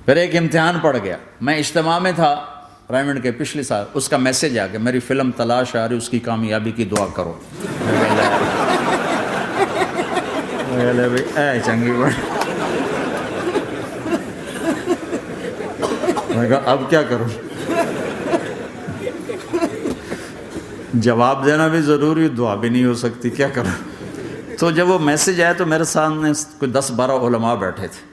پھر ایک امتحان پڑ گیا، میں اجتماع میں تھا پرائمٹ کے پچھلے سال، اس کا میسج آ گیا میری فلم تلاش آ رہی، اس کی کامیابی کی دعا کرو۔ اے چنگی بڑ، میں کہا اب کیا کروں، جواب دینا بھی ضروری، دعا بھی نہیں ہو سکتی، کیا کروں۔ تو جب وہ میسج آیا تو میرے سامنے کوئی 10-12 علماء بیٹھے تھے،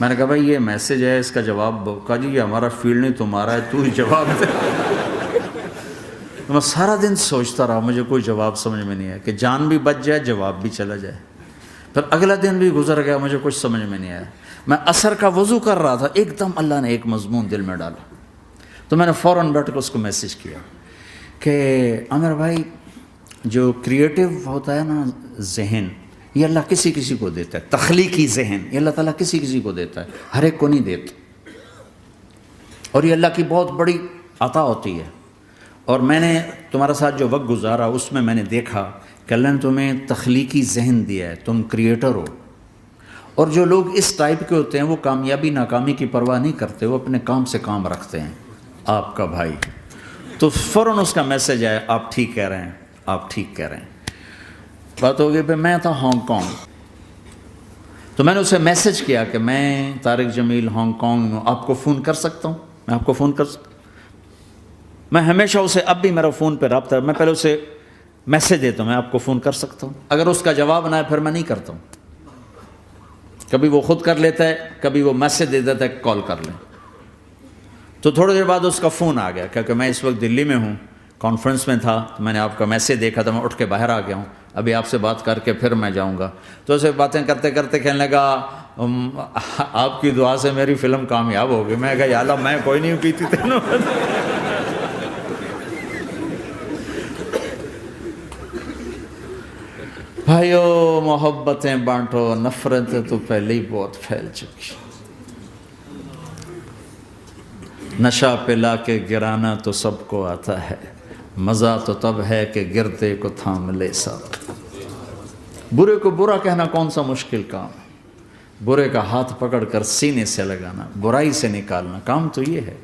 میں نے کہا بھائی یہ میسج ہے، اس کا جواب دو۔ کہا جی یہ ہمارا فیلڈ نہیں تمہارا ہے، تو ہی جواب دے۔ تو میں سارا دن سوچتا رہا، مجھے کوئی جواب سمجھ میں نہیں آیا کہ جان بھی بچ جائے، جواب بھی چلا جائے۔ پھر اگلا دن بھی گزر گیا، مجھے کچھ سمجھ میں نہیں آیا۔ میں عصر کا وضو کر رہا تھا، ایک دم اللہ نے ایک مضمون دل میں ڈالا، تو میں نے فوراً بیٹھ کے اس کو میسج کیا کہ عامر بھائی جو کریٹو ہوتا ہے نا ذہن، یہ اللہ کسی کسی کو دیتا ہے، تخلیقی ذہن یہ اللہ تعالیٰ کسی کسی کو دیتا ہے، ہر ایک کو نہیں دیتا، اور یہ اللہ کی بہت بڑی عطا ہوتی ہے۔ اور میں نے تمہارے ساتھ جو وقت گزارا اس میں نے دیکھا کہ اللہ نے تمہیں تخلیقی ذہن دیا ہے، تم کریٹر ہو۔ اور جو لوگ اس ٹائپ کے ہوتے ہیں وہ کامیابی ناکامی کی پرواہ نہیں کرتے، وہ اپنے کام سے کام رکھتے ہیں۔ آپ کا بھائی تو فوراً اس کا میسج آیا، آپ ٹھیک کہہ رہے ہیں، آپ ٹھیک کہہ رہے ہیں۔ بات ہو گئی پہ میں تھا ہانگ کانگ، تو میں نے اسے میسج کیا کہ میں طارق جمیل ہانگ کانگ میں آپ کو فون کر سکتا ہوں، میں آپ کو فون کر سکتا ہوں۔ میں ہمیشہ اسے، اب بھی میرا فون پہ رابطہ ہے، میں پہلے اسے میسج دیتا ہوں میں آپ کو فون کر سکتا ہوں، اگر اس کا جواب نہ ہے پھر میں نہیں کرتا ہوں۔ کبھی وہ خود کر لیتا ہے، کبھی وہ میسج دے دیتا ہے کال کر لیں۔ تو تھوڑی دیر بعد اس کا فون آ گیا، کیونکہ میں اس وقت دلی میں ہوں، کانفرنس میں تھا، تو میں نے آپ کا میسج دیکھا تھا، میں اٹھ کے باہر آ گیا ہوں، ابھی آپ سے بات کر کے پھر میں جاؤں گا۔ تو اسے باتیں کرتے کرتے کہنے لگا آپ کی دعا سے میری فلم کامیاب ہو گئی۔ میں کہا یا اللہ میں کوئی نہیں پیتی تینوں۔ بھائیو محبتیں بانٹو، نفرتیں تو پہلے ہی بہت پھیل چکی۔ نشہ پلا کے گرانا تو سب کو آتا ہے، مزہ تو تب ہے کہ گرتے کو تھام لے سب۔ برے کو برا کہنا کون سا مشکل کام ہے، برے کا ہاتھ پکڑ کر سینے سے لگانا، برائی سے نکالنا، کام تو یہ ہے۔